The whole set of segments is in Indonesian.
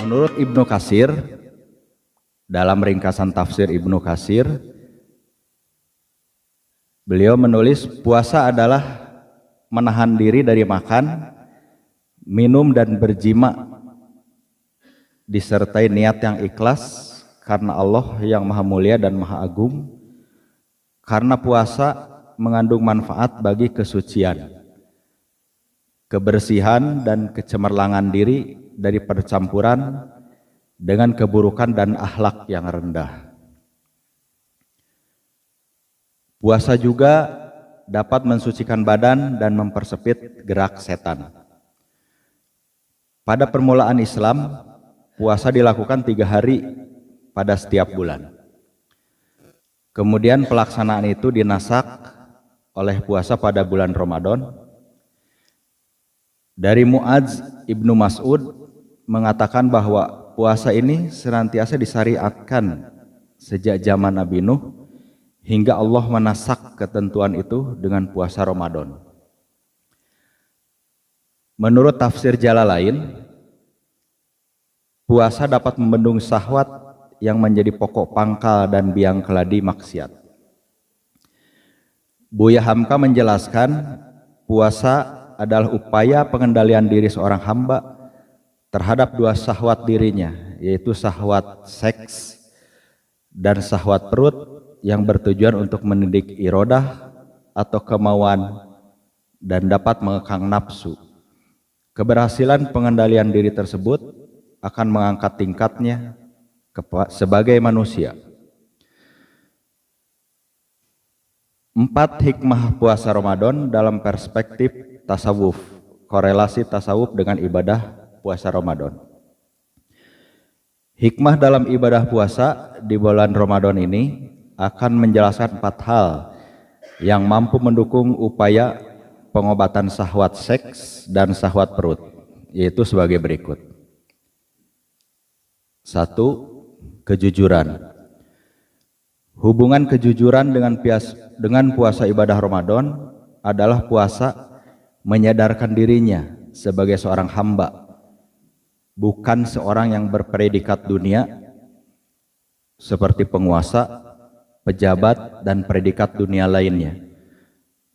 Menurut Ibnu Katsir, dalam ringkasan tafsir Ibnu Katsir, beliau menulis puasa adalah menahan diri dari makan, minum dan berjima disertai niat yang ikhlas karena Allah yang Maha Mulia dan Maha Agung. Karena puasa mengandung manfaat bagi kesucian, kebersihan dan kecemerlangan diri dari percampuran dengan keburukan dan akhlak yang rendah. Puasa juga dapat mensucikan badan dan mempersempit gerak setan. Pada permulaan Islam, puasa dilakukan 3 hari pada setiap bulan. Kemudian pelaksanaan itu dinasak oleh puasa pada bulan Ramadan. Dari Muadz ibnu Mas'ud mengatakan bahwa puasa ini senantiasa disyariatkan sejak zaman Nabi Nuh hingga Allah menasak ketentuan itu dengan puasa Ramadan. Menurut tafsir Jalalain, puasa dapat membendung syahwat yang menjadi pokok pangkal dan biang keladi maksiat. Buya Hamka menjelaskan puasa adalah upaya pengendalian diri seorang hamba terhadap 2 syahwat dirinya, yaitu syahwat seks dan syahwat perut yang bertujuan untuk mendidik iradah atau kemauan dan dapat mengekang nafsu. Keberhasilan pengendalian diri tersebut akan mengangkat tingkatnya sebagai manusia. 4 hikmah puasa Ramadan dalam perspektif tasawuf, korelasi tasawuf dengan ibadah puasa Ramadan. Hikmah dalam ibadah puasa di bulan Ramadan ini akan menjelaskan 4 hal yang mampu mendukung upaya pengobatan syahwat seks dan syahwat perut, yaitu sebagai berikut. 1. Kejujuran. Hubungan kejujuran dengan puasa ibadah Ramadan adalah puasa menyadarkan dirinya sebagai seorang hamba, bukan seorang yang berpredikat dunia seperti penguasa, pejabat, dan predikat dunia lainnya.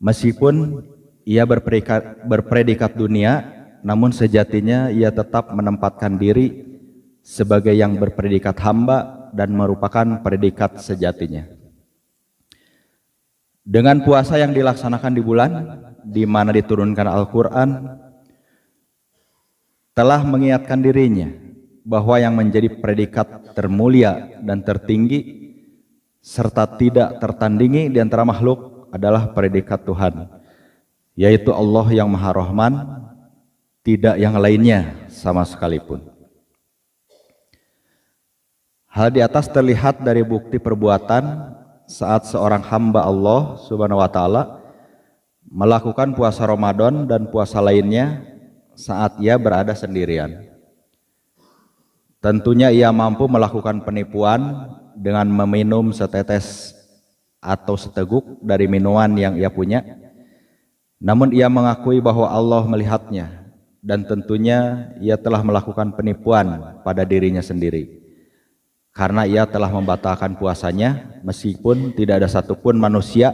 Meskipun ia berpredikat dunia, namun sejatinya ia tetap menempatkan diri sebagai yang berpredikat hamba dan merupakan predikat sejatinya. Dengan puasa yang dilaksanakan di bulan di mana diturunkan Al-Quran, telah mengingatkan dirinya bahwa yang menjadi predikat termulia dan tertinggi serta tidak tertandingi di antara makhluk adalah predikat Tuhan, yaitu Allah yang Maha Rahman, tidak yang lainnya sama sekalipun. Hal di atas terlihat dari bukti perbuatan saat seorang hamba Allah Subhanahu wa Ta'ala melakukan puasa Ramadan dan puasa lainnya saat ia berada sendirian. Tentunya ia mampu melakukan penipuan dengan meminum setetes atau seteguk dari minuman yang ia punya. Namun ia mengakui bahwa Allah melihatnya dan tentunya ia telah melakukan penipuan pada dirinya sendiri. Karena ia telah membatalkan puasanya meskipun tidak ada satupun manusia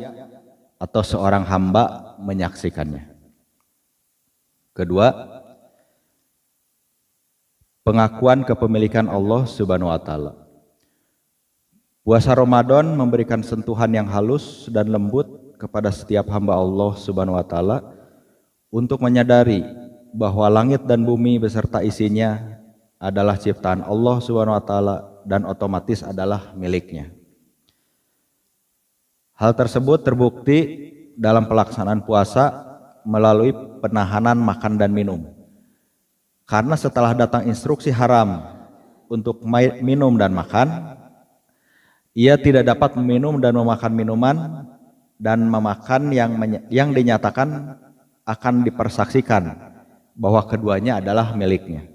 atau seorang hamba menyaksikannya. Kedua, pengakuan kepemilikan Allah Subhanahu wa Ta'ala. Puasa Ramadan memberikan sentuhan yang halus dan lembut kepada setiap hamba Allah Subhanahu wa Ta'ala untuk menyadari bahwa langit dan bumi beserta isinya adalah ciptaan Allah Subhanahu wa Ta'ala dan otomatis adalah miliknya. Hal tersebut terbukti dalam pelaksanaan puasa melalui penahanan makan dan minum. Karena setelah datang instruksi haram untuk minum dan makan, ia tidak dapat meminum dan memakan minuman dan memakan yang dinyatakan akan dipersaksikan bahwa keduanya adalah miliknya.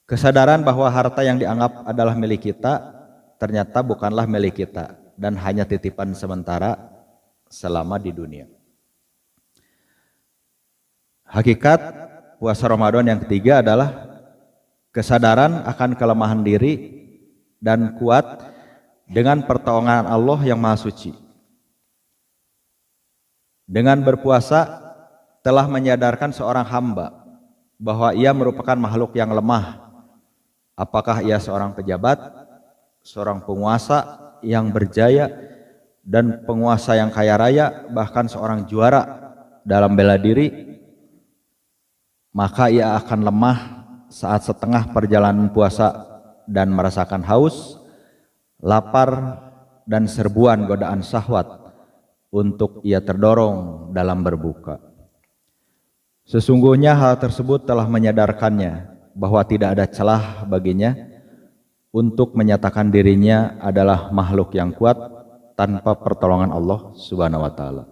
Kesadaran bahwa harta yang dianggap adalah milik kita ternyata bukanlah milik kita dan hanya titipan sementara selama di dunia. Hakikat puasa Ramadan yang ketiga adalah kesadaran akan kelemahan diri, dan kuat dengan pertolongan Allah yang Maha Suci. Dengan berpuasa telah menyadarkan seorang hamba bahwa ia merupakan makhluk yang lemah. Apakah ia seorang pejabat, seorang penguasa yang berjaya, dan penguasa yang kaya raya, bahkan seorang juara dalam bela diri, maka ia akan lemah saat setengah perjalanan puasa dan merasakan haus, lapar, dan serbuan godaan syahwat untuk ia terdorong dalam berbuka. Sesungguhnya hal tersebut telah menyadarkannya bahwa tidak ada celah baginya untuk menyatakan dirinya adalah makhluk yang kuat tanpa pertolongan Allah Subhanahu wa taala.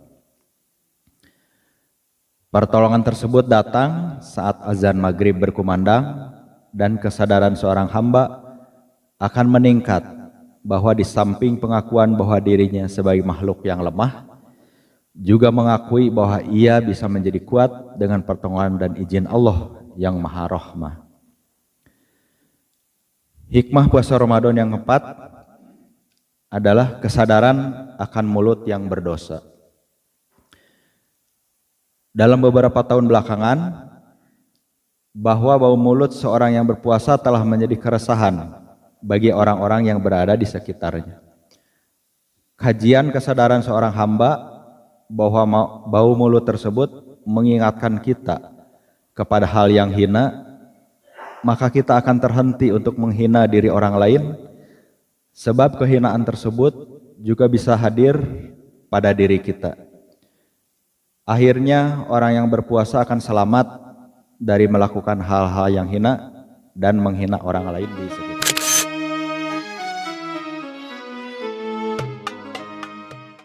Pertolongan tersebut datang saat azan maghrib berkumandang dan kesadaran seorang hamba akan meningkat bahwa di samping pengakuan bahwa dirinya sebagai makhluk yang lemah, juga mengakui bahwa ia bisa menjadi kuat dengan pertolongan dan izin Allah yang Maha Rahmah. Hikmah puasa Ramadan yang keempat adalah kesadaran akan mulut yang berdosa. Dalam beberapa tahun belakangan, bahwa bau mulut seorang yang berpuasa telah menjadi keresahan bagi orang-orang yang berada di sekitarnya. Kajian kesadaran seorang hamba bahwa bau mulut tersebut mengingatkan kita kepada hal yang hina, maka kita akan terhenti untuk menghina diri orang lain, sebab kehinaan tersebut juga bisa hadir pada diri kita. Akhirnya orang yang berpuasa akan selamat dari melakukan hal-hal yang hina dan menghina orang lain di sekitar.